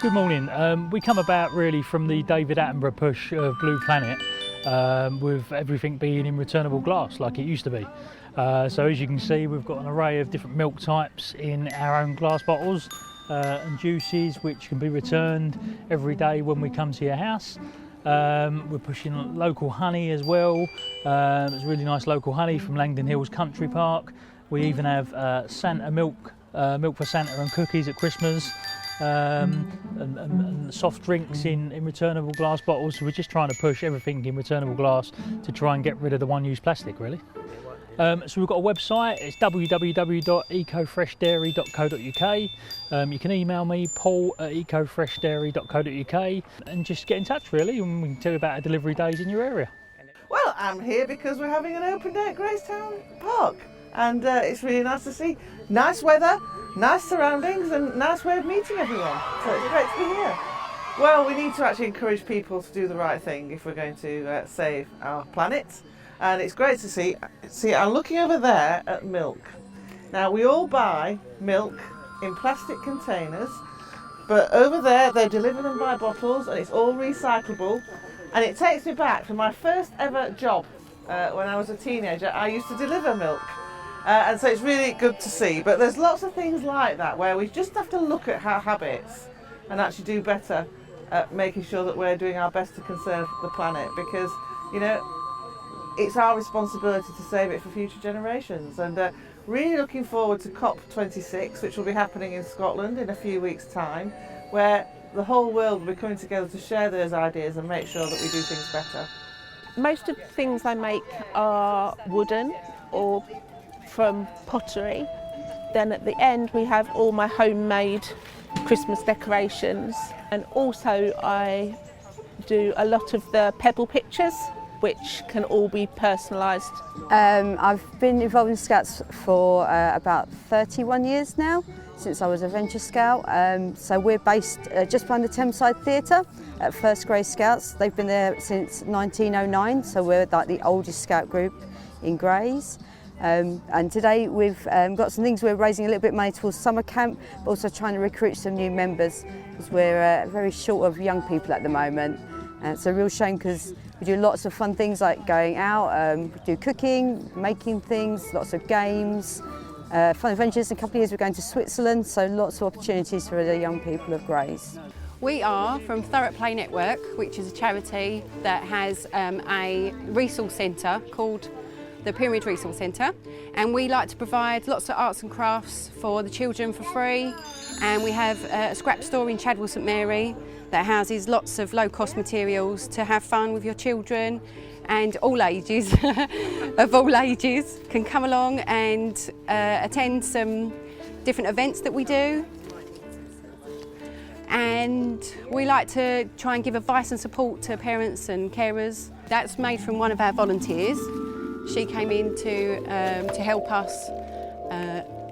Good morning. We come about really from the David Attenborough push of Blue Planet, with everything being in returnable glass like it used to be. So as you can see, we've got an array of different milk types in our own glass bottles and juices which can be returned every day when we come to your house. We're pushing local honey as well. It's really nice local honey from Langdon Hills Country Park. We even have Santa milk, milk for Santa and cookies at Christmas. And soft drinks in returnable glass bottles. So we're just trying to push everything in returnable glass to try and get rid of the one-use plastic, really. So we've got a website. It's www.ecofreshdairy.co.uk. You can email me, paul@ecofreshdairy.co.uk, and just get in touch, really, and we can tell you about our delivery days in your area. Well, I'm here because we're having an open day at Gracetown Park, and it's really nice to see. Nice weather, nice surroundings, and nice way of meeting everyone. So it's great to be here. Well, we need to actually encourage people to do the right thing if we're going to save our planet. And it's great to see. I'm looking over there at milk. Now, we all buy milk in plastic containers, but over there they deliver them by bottles, and it's all recyclable. And it takes me back to my first ever job when I was a teenager. I used to deliver milk. And so it's really good to see. But there's lots of things like that where we just have to look at our habits and actually do better at making sure that we're doing our best to conserve the planet, because, you know, it's our responsibility to save it for future generations. And really looking forward to COP26, which will be happening in Scotland in a few weeks' time, where the whole world will be coming together to share those ideas and make sure that we do things better. Most of the things I make are wooden or from pottery. Then at the end we have all my homemade Christmas decorations, and also I do a lot of the pebble pictures, which can all be personalised. I've been involved in Scouts for about 31 years now, since I was a Venture Scout. So we're based just behind the Thameside Theatre at First Grey Scouts. They've been there since 1909, so we're like the oldest Scout group in Grays. And today we've got some things. We're raising a little bit of money towards summer camp, but also trying to recruit some new members, because we're very short of young people at the moment. It's a real shame, because we do lots of fun things like going out, we do cooking, making things, lots of games, fun adventures. In a couple of years we're going to Switzerland, so lots of opportunities for the young people of Grays. We are from Thurrock Play Network, which is a charity that has a resource centre called the Pyramid Resource Centre, and we like to provide lots of arts and crafts for the children for free. And we have a scrap store in Chadwell St Mary that houses lots of low-cost materials to have fun with your children, and all ages, of all ages, can come along and attend some different events that we do. And we like to try and give advice and support to parents and carers. That's made from one of our volunteers. She came in to help us,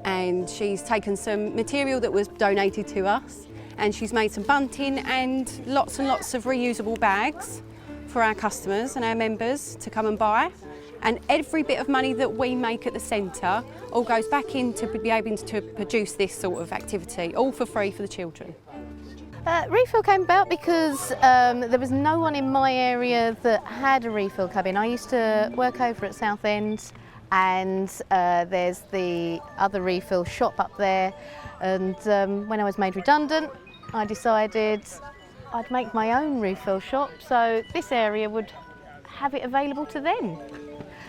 and she's taken some material that was donated to us, and she's made some bunting and lots of reusable bags for our customers and our members to come and buy. And every bit of money that we make at the centre all goes back in to be able to produce this sort of activity, all for free for the children. Refill came about because there was no one in my area that had a refill cabin. I used to work over at Southend, and there's the other refill shop up there, and when I was made redundant I decided I'd make my own refill shop, so this area would have it available to them.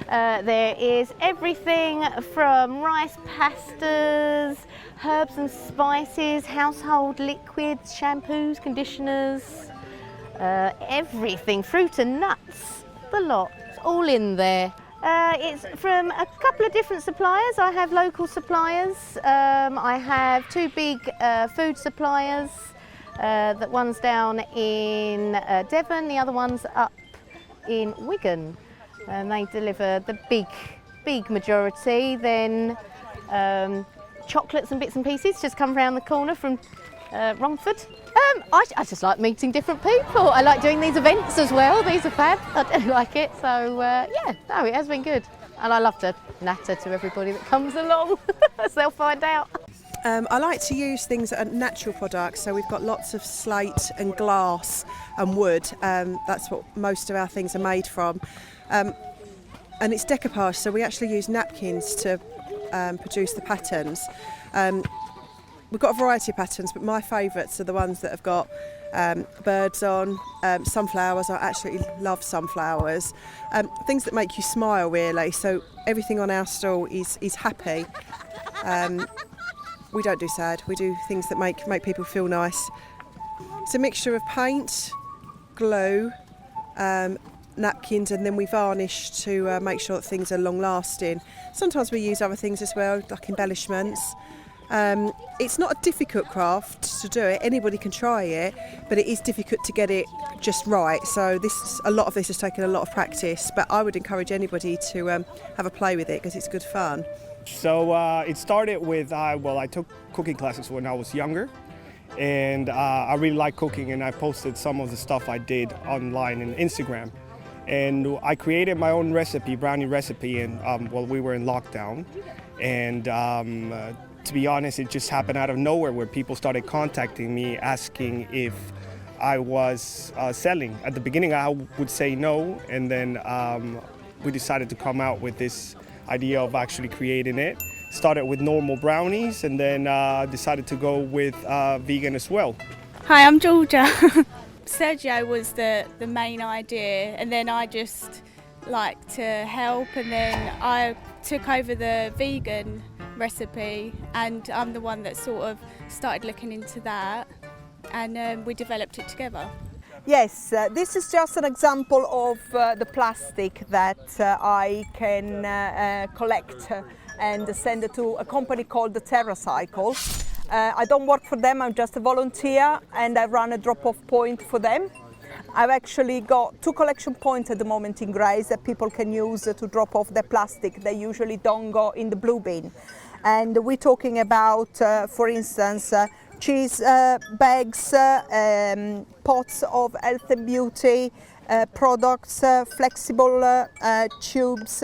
There is everything from rice pastas, herbs and spices, household liquids, shampoos, conditioners, everything, fruit and nuts, the lot, it's all in there. It's from a couple of different suppliers. I have local suppliers. I have two big food suppliers. That one's down in Devon, the other one's up in Wigan. And they deliver the big majority. Then chocolates and bits and pieces just come round the corner from Romford. I just like meeting different people. I like doing these events as well. These are fab. I do like it. So yeah, no, it has been good. And I love to natter to everybody that comes along, as they'll find out. I like to use things that are natural products, so we've got lots of slate and glass and wood. That's what most of our things are made from. And it's decoupage, so we actually use napkins to produce the patterns. We've got a variety of patterns, but my favourites are the ones that have got birds on, sunflowers. I absolutely love sunflowers. Things that make you smile, really. So everything on our stall is happy. We don't do sad. We do things that make people feel nice. It's a mixture of paint, glue, napkins, and then we varnish to make sure that things are long lasting. Sometimes we use other things as well, like embellishments. It's not a difficult craft to do it. Anybody can try it, but it is difficult to get it just right. So a lot of this has taken a lot of practice, but I would encourage anybody to have a play with it because it's good fun. So it started with, I took cooking classes when I was younger, and I really like cooking, and I posted some of the stuff I did online on Instagram. And I created my own recipe, brownie recipe, and while we were in lockdown. And to be honest, it just happened out of nowhere where people started contacting me asking if I was selling. At the beginning I would say no, and then we decided to come out with this idea of actually creating it. Started with normal brownies and then decided to go with vegan as well. Hi, I'm Georgia. Sergio was the main idea, and then I just liked to help, and then I took over the vegan recipe, and I'm the one that sort of started looking into that, and we developed it together. Yes, this is just an example of the plastic that I can collect and send it to a company called the Thurrock. I don't work for them, I'm just a volunteer, and I run a drop-off point for them. I've actually got 2 collection points at the moment in Grays that people can use to drop off their plastic. They usually don't go in the blue bin. And we're talking about, for instance, cheese bags, pots of health and beauty products, flexible tubes,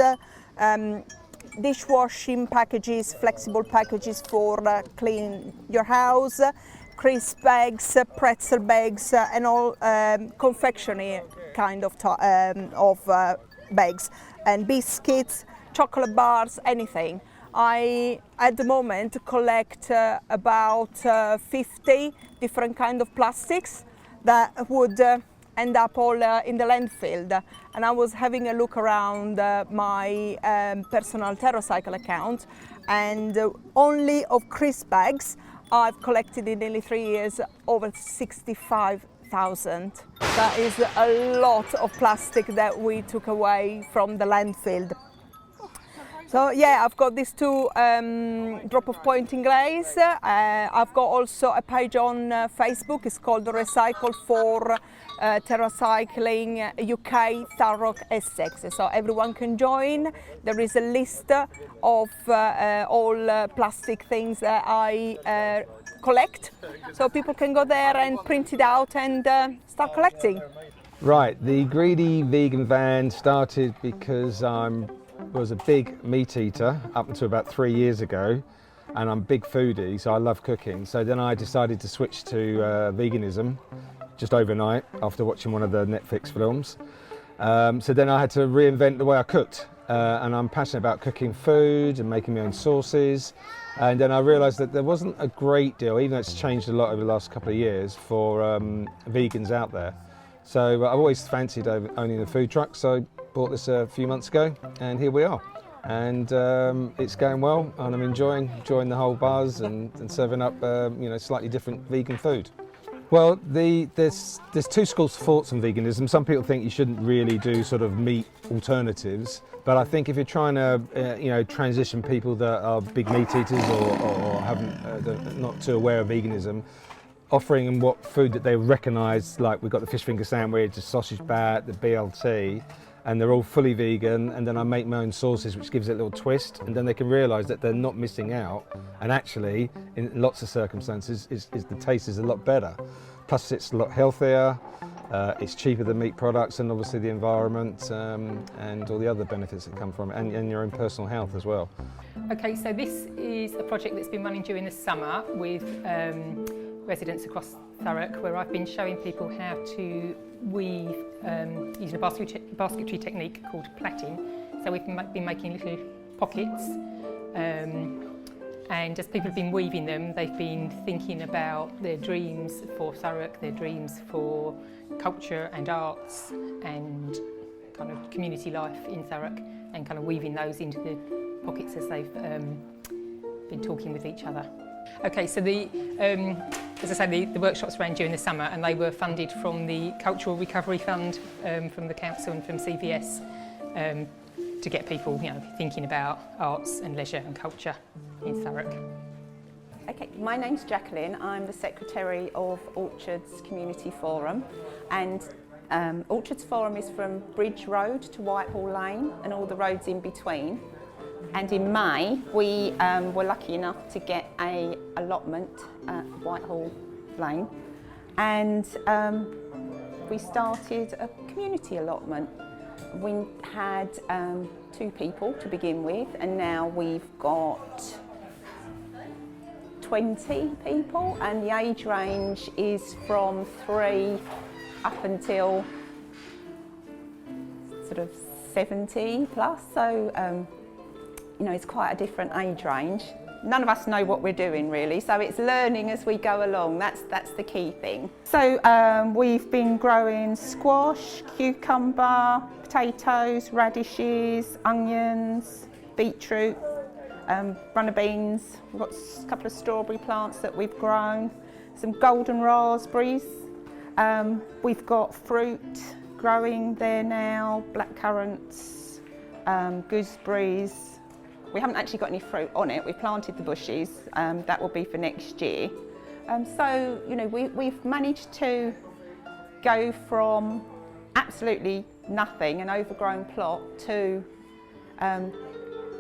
dishwashing packages, flexible packages for clean your house, crisp bags, pretzel bags, and all confectionery kind of bags, and biscuits, chocolate bars, anything. I, at the moment, collect about 50 different kind of plastics that would end up all in the landfill. And I was having a look around my personal TerraCycle account, and only of crisp bags I've collected in nearly 3 years over 65,000. That is a lot of plastic that we took away from the landfill. So yeah, I've got these 2 drop-off point in Grays. I've got also a page on Facebook. It's called Recycle for TerraCycling UK Thurrock Essex. So everyone can join. There is a list of all plastic things that I collect. So people can go there and print it out and start collecting. Right, the Greedy Vegan Van started because I was a big meat eater up until about 3 years ago, and I'm a big foodie, so I love cooking. So then I decided to switch to veganism just overnight after watching one of the Netflix films. So then I had to reinvent the way I cooked, and I'm passionate about cooking food and making my own sauces. And then I realised that there wasn't a great deal, even though it's changed a lot over the last couple of years, for vegans out there. So I've always fancied owning a food truck, so bought this a few months ago, and here we are. And it's going well, and I'm enjoying the whole buzz and serving up slightly different vegan food. Well, there's 2 schools of thoughts on veganism. Some people think you shouldn't really do sort of meat alternatives, but I think if you're trying to transition people that are big meat eaters or haven't not too aware of veganism, offering them what food that they recognise, like we've got the fish finger sandwich, the sausage bat, the BLT, and they're all fully vegan, and then I make my own sauces which gives it a little twist, and then they can realise that they're not missing out, and actually in lots of circumstances the taste is a lot better. Plus it's a lot healthier, it's cheaper than meat products, and obviously the environment and all the other benefits that come from it, and your own personal health as well. Okay, so this is a project that's been running during the summer with residents across Thurrock, where I've been showing people how to weave using a basketry technique called plaiting. So we've been making little pockets, and as people have been weaving them, they've been thinking about their dreams for Thurrock, their dreams for culture and arts and kind of community life in Thurrock, and kind of weaving those into the pockets as they've been talking with each other. Okay, so as I say, the workshops ran during the summer, and they were funded from the Cultural Recovery Fund from the council and from CVS to get people, thinking about arts and leisure and culture in Thurrock. Okay, my name's Jacqueline. I'm the secretary of Orchards Community Forum, and Orchards Forum is from Bridge Road to Whitehall Lane and all the roads in between. And in May, we were lucky enough to get an allotment at Whitehall Lane, and we started a community allotment. We had 2 people to begin with, and now we've got 20 people, and the age range is from 3 up until sort of 70 plus, so it's quite a different age range. None of us know what we're doing really, so it's learning as we go along. That's the key thing. So we've been growing squash, cucumber, potatoes, radishes, onions, beetroot, runner beans. We've got a couple of strawberry plants that we've grown, some golden raspberries. We've got fruit growing there now, blackcurrants, gooseberries. We haven't actually got any fruit on it. We've planted the bushes. That will be for next year. So, we've managed to go from absolutely nothing, an overgrown plot, to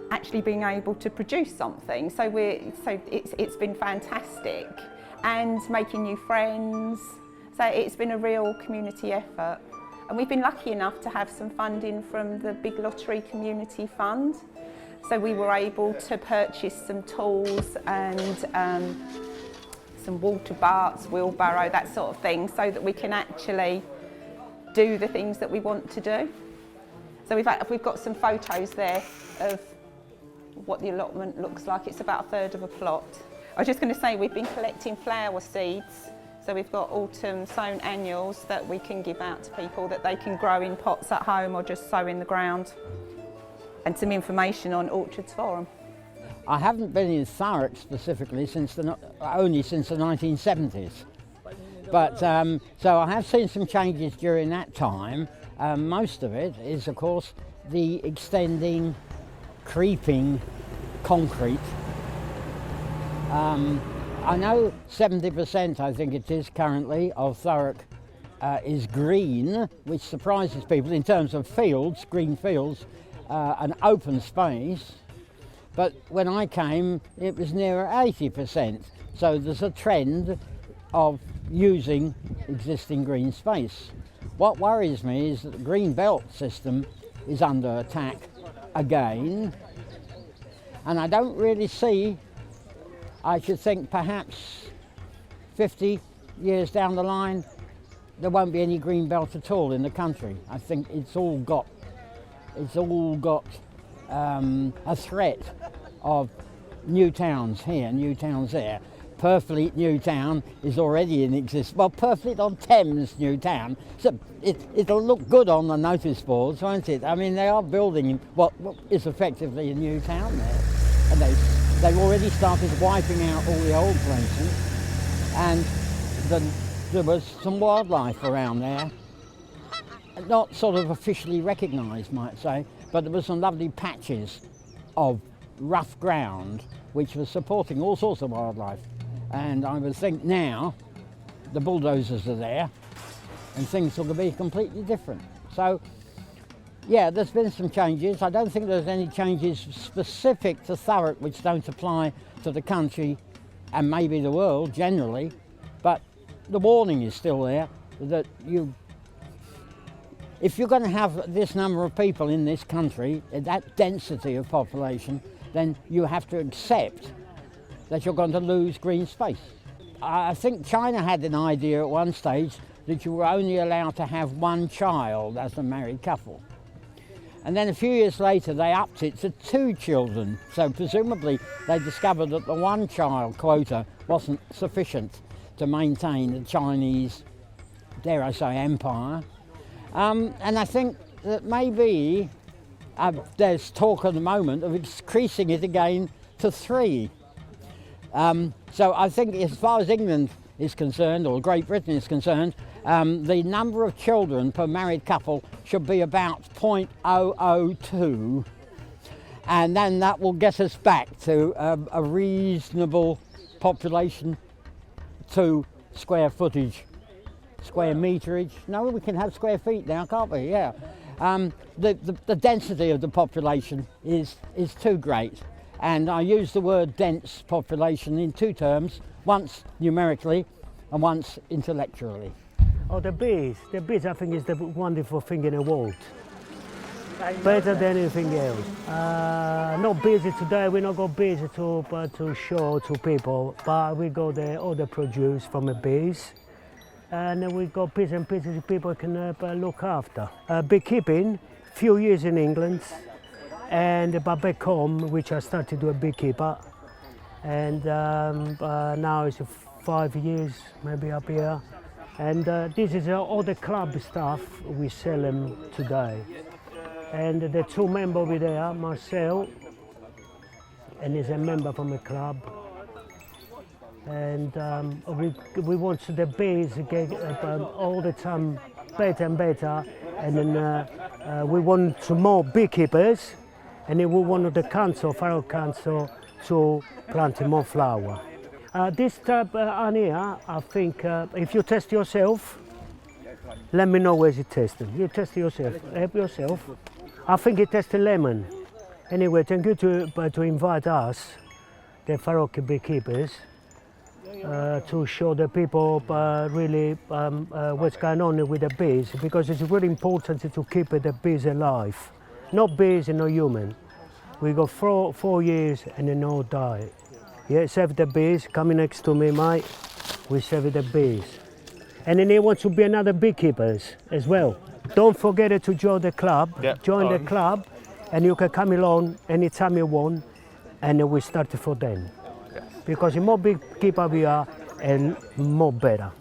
actually being able to produce something. So it's been fantastic, and making new friends. So it's been a real community effort. And we've been lucky enough to have some funding from the Big Lottery Community Fund. So we were able to purchase some tools and some water barts, wheelbarrow, that sort of thing, so that we can actually do the things that we want to do. So we've got some photos there of what the allotment looks like. It's about 1/3 of a plot. I was just going to say, we've been collecting flower seeds. So we've got autumn sown annuals that we can give out to people that they can grow in pots at home or just sow in the ground. And some information on Orchards Forum. I haven't been in Thurrock specifically only since the 1970s. But so I have seen some changes during that time. Most of it is, of course, the extending, creeping concrete. I know 70%, I think it is currently, of Thurrock is green, which surprises people in terms of fields, green fields, an open space. But when I came, it was nearer 80%. So there's a trend of using existing green space. What worries me is that the green belt system is under attack again. And I don't really see, I should think perhaps 50 years down the line, there won't be any green belt at all in the country. I think it's all got a threat of new towns here, new towns there. Purfleet New Town is already in existence. Well, Purfleet-on-Thames New Town, so it'll look good on the notice boards, won't it? I mean, they are building what is effectively a new town there, and they've already started wiping out all the old places, and there was some wildlife around there. Not sort of officially recognised, might say, but there were some lovely patches of rough ground which was supporting all sorts of wildlife. And I would think now the bulldozers are there and things will be completely different. So, yeah, there's been some changes. I don't think there's any changes specific to Thurrock which don't apply to the country and maybe the world generally, but the warning is still there that if you're going to have this number of people in this country, that density of population, then you have to accept that you're going to lose green space. I think China had an idea at one stage that you were only allowed to have one child as a married couple. And then a few years later they upped it to 2 children. So presumably they discovered that the one child quota wasn't sufficient to maintain the Chinese, dare I say, empire. And I think that maybe there's talk at the moment of increasing it again to 3. So I think as far as England is concerned, or Great Britain is concerned, the number of children per married couple should be about 0.002, and then that will get us back to a reasonable population to square footage, square meterage. No, we can have square feet now, can't we? Yeah. The density of the population is too great, and I use the word dense population in 2 terms, once numerically and once intellectually. Oh, the bees I think is the wonderful thing in the world. Better than anything else. Not busy today, we not got busy to show to people, but we got all the produce from the bees, and we got bits and pieces people can look after. Beekeeping, few years in England, and back home, which I started to do a beekeeper, and now it's 5 years maybe up here. And this is all the club stuff, we sell them today. And the 2 members over there, Marcel, and he's a member from the club. And we want the bees get all the time better and better. And then we want some more beekeepers, and then we want the council, Thurrock Council, to plant more flower. This type on here, I think, if you test yourself, let me know where's it tested. You test yourself, help yourself. I think it tested lemon. Anyway, thank you to invite us, the Thurrock beekeepers, to show the people really what's going on with the bees, because it's really important to keep the bees alive. No bees and no human. We got 4 years and they all die. Yeah, save the bees, coming next to me, mate. We save the bees. And then they want to be another beekeepers as well. Don't forget to join the club. Yep. Join the club, and you can come along anytime you want, and we start for them. Yes. Because the more beekeeper we are, and more better.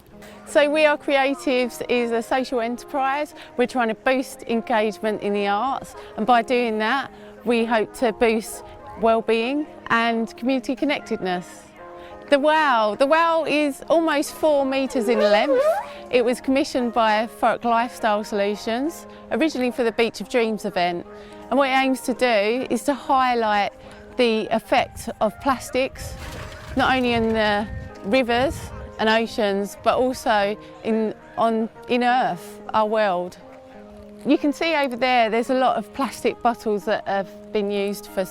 So We Are Creatives is a social enterprise. We're trying to boost engagement in the arts, and by doing that, we hope to boost well-being and community connectedness. The wow is almost 4 metres in length. It was commissioned by Thurrock Lifestyle Solutions, originally for the Beach of Dreams event. And what it aims to do is to highlight the effect of plastics, not only in the rivers and oceans, but also in Earth, our world. You can see over there's a lot of plastic bottles that have been used for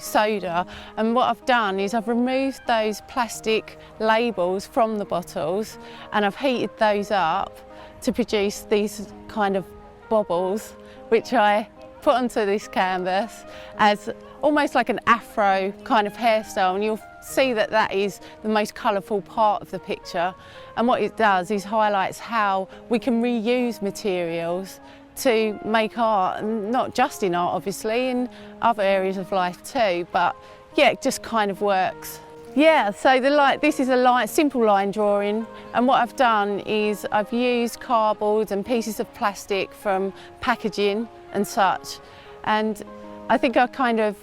soda, and what I've done is I've removed those plastic labels from the bottles, and I've heated those up to produce these kind of baubles, which I put onto this canvas as almost like an afro kind of hairstyle, and you'll see that that is the most colourful part of the picture. And what it does is highlights how we can reuse materials to make art, and not just in art obviously, in other areas of life too, but yeah, it just kind of works. Yeah, so this is a simple line drawing, and what I've done is I've used cardboard and pieces of plastic from packaging and such, and I think I kind of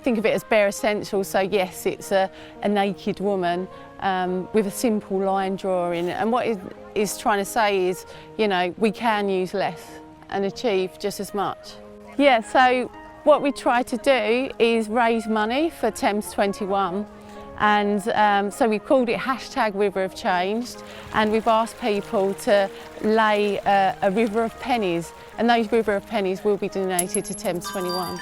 think of it as bare essentials. So yes, it's a naked woman with a simple line drawing, and what it is trying to say is, we can use less and achieve just as much. Yeah, so what we try to do is raise money for Thames 21, and so we called it #River of Change, and we've asked people to lay a river of pennies, and those river of pennies will be donated to Thames 21.